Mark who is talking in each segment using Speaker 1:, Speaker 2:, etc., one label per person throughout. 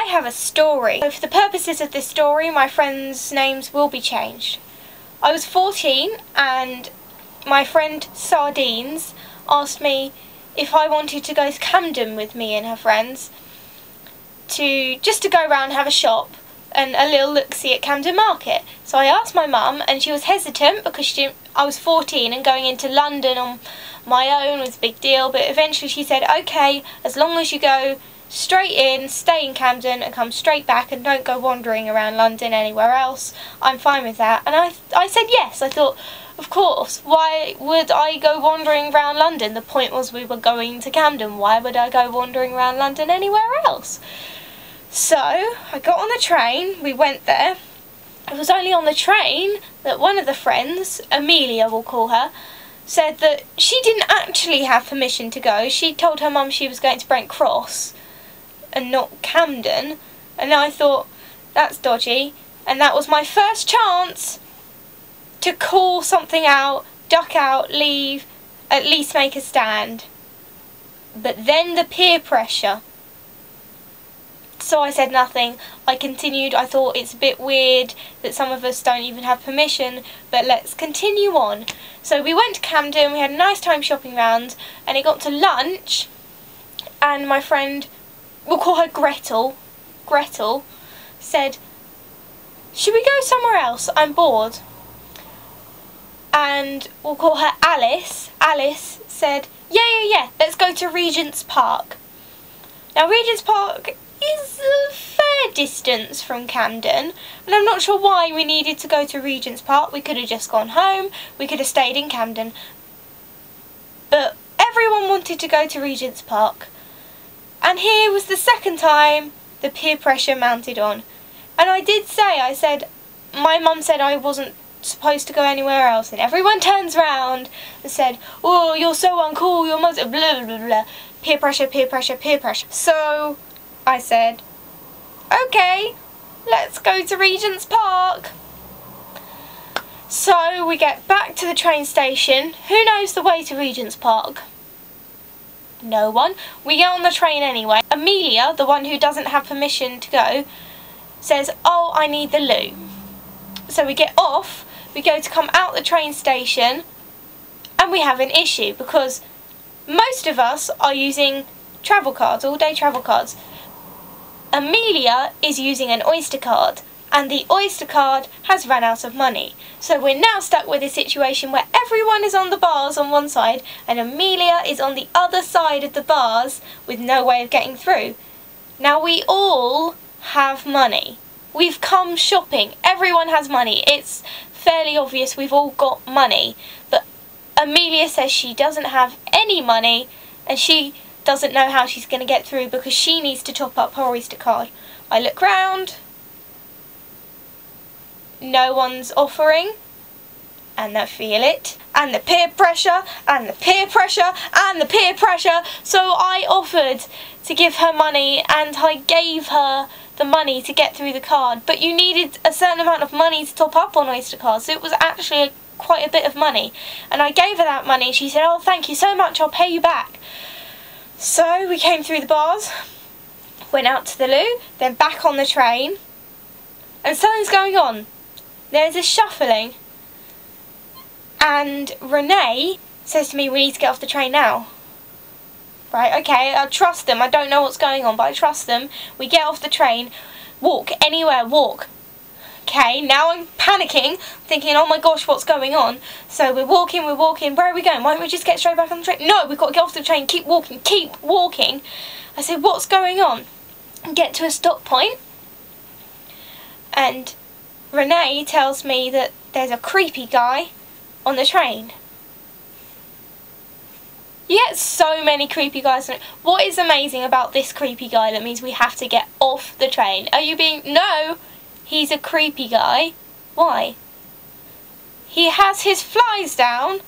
Speaker 1: have a story. So for the purposes of this story, my friends' names will be changed. I was 14 and my friend Sardines asked me if I wanted to go to Camden with me and her friends just to go around and have a shop and a little look-see at Camden Market. So I asked my mum, and she was hesitant because I was 14 and going into London on my own was a big deal, but eventually she said, okay, as long as you go straight in, stay in Camden and come straight back and don't go wandering around London anywhere else, I'm fine with that. And I said yes. I thought, of course, why would I go wandering around London? The point was we were going to Camden. Why would I go wandering around London anywhere else? So I got on the train, we went there. It was only on the train that one of the friends, Amelia we'll call her, said that she didn't actually have permission to go. She told her mum she was going to Brent Cross and not Camden, and I thought, that's dodgy, and that was my first chance to call something out, duck out, leave, at least make a stand. But then the peer pressure. So I said nothing. I continued. I thought it's a bit weird that some of us don't even have permission, but let's continue on. So we went to Camden, we had a nice time shopping round, and it got to lunch, and my friend, we'll call her Gretel, said, should we go somewhere else? I'm bored. And we'll call her Alice. Alice said, yeah, let's go to Regent's Park. Now Regent's Park is a fair distance from Camden, and I'm not sure why we needed to go to Regent's Park. We could have just gone home, we could have stayed in Camden, but everyone wanted to go to Regent's Park. And here was the second time the peer pressure mounted on. And I said, my mum said I wasn't supposed to go anywhere else, and everyone turns round and said, oh, you're so uncool, your mother, blah blah blah, peer pressure, peer pressure, peer pressure. So I said, okay, let's go to Regent's Park. So we get back to the train station. Who knows the way to Regent's Park? No one. We get on the train anyway. Amelia, the one who doesn't have permission to go, says, oh, I need the loo. So we get off, we go to come out the train station, and we have an issue because most of us are using travel cards, all-day travel cards. Amelia is using an Oyster card, and the Oyster card has run out of money. So we're now stuck with a situation where everyone is on the bars on one side and Amelia is on the other side of the bars with no way of getting through. Now we all have money. We've come shopping. Everyone has money. It's fairly obvious we've all got money. But Amelia says she doesn't have any money and she doesn't know how she's going to get through because she needs to top up her Oyster card. I look round. No one's offering. And I feel it. And the peer pressure, and the peer pressure, and the peer pressure. So I offered to give her money and I gave her the money to get through the card. But you needed a certain amount of money to top up on Oyster cards. So it was actually quite a bit of money. And I gave her that money. She said, oh, thank you so much, I'll pay you back. So we came through the bars, went out to the loo, then back on the train, and something's going on. There's a shuffling, and Renee says to me, we need to get off the train now. Right, okay, I trust them, I don't know what's going on, but I trust them. We get off the train, walk, anywhere, walk. Okay, now I'm panicking, thinking, oh my gosh, what's going on? So we're walking, where are we going? Why don't we just get straight back on the train? No, we've got to get off the train, keep walking, keep walking. I said, what's going on? And get to a stop point, and Renee tells me that there's a creepy guy on the train. You get so many creepy guys. What is amazing about this creepy guy that means we have to get off the train? Are you being... No! He's a creepy guy. Why? He has his flies down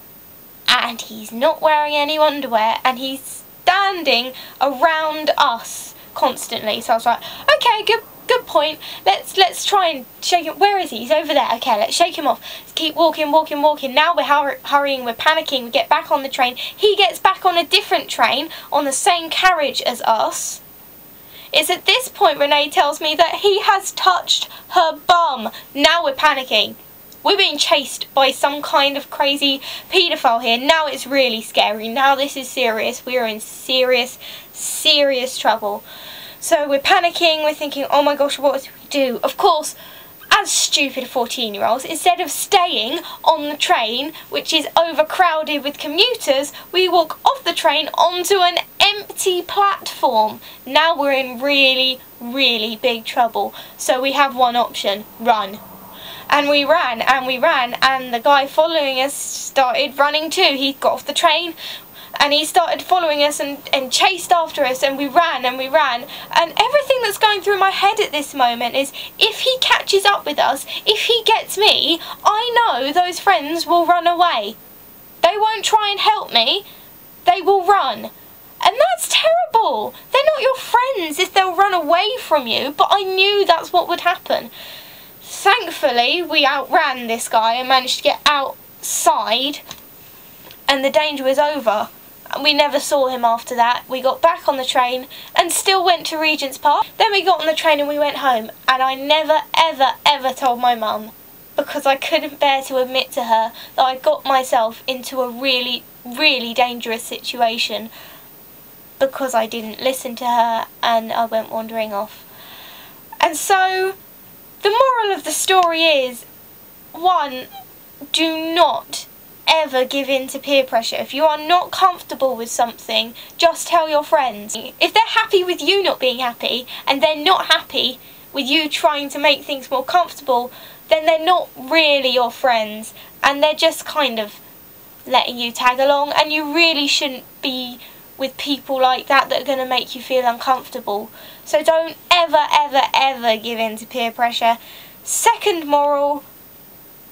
Speaker 1: and he's not wearing any underwear and he's standing around us constantly. So I was like, okay, good point. Let's try and shake him. Where is he? He's over there. Okay, let's shake him off. Let's keep walking. Now we're hurrying, we're panicking, we get back on the train. He gets back on a different train on the same carriage as us. It's at this point Renee tells me that he has touched her bum. Now we're panicking. We're being chased by some kind of crazy paedophile here. Now it's really scary. Now this is serious. We are in serious, serious trouble. So we're panicking. We're thinking, oh my gosh, what do we do? Of course, as stupid 14-year-olds, instead of staying on the train, which is overcrowded with commuters, we walk off the train onto an empty platform. Now we're in really, really big trouble. So we have one option: run. And we ran, and the guy following us started running too. He got off the train and he started following us and chased after us, and we ran. And everything that's going through my head at this moment is, if he catches up with us, if he gets me, I know those friends will run away. They won't try and help me, they will run. And that's terrible. They're not your friends if they'll run away from you, but I knew that's what would happen. Thankfully, we outran this guy and managed to get outside, and the danger was over. We never saw him after that. We got back on the train and still went to Regent's Park. Then we got on the train and we went home, and I never, ever, ever told my mum, because I couldn't bear to admit to her that I got myself into a really, really dangerous situation because I didn't listen to her and I went wandering off. And so the moral of the story is, 1, do not ever give in to peer pressure. If you are not comfortable with something, just tell your friends. If they're happy with you not being happy, and they're not happy with you trying to make things more comfortable, then they're not really your friends, and they're just kind of letting you tag along, and you really shouldn't be with people like that are going to make you feel uncomfortable. So don't ever, ever, ever give in to peer pressure. Second moral,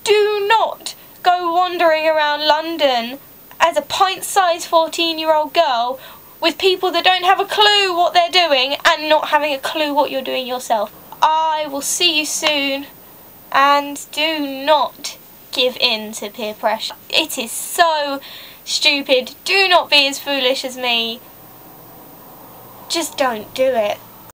Speaker 1: do not go wandering around London as a pint-sized 14-year-old girl with people that don't have a clue what they're doing and not having a clue what you're doing yourself. I will see you soon, and do not give in to peer pressure. It is so stupid. Do not be as foolish as me. Just don't do it.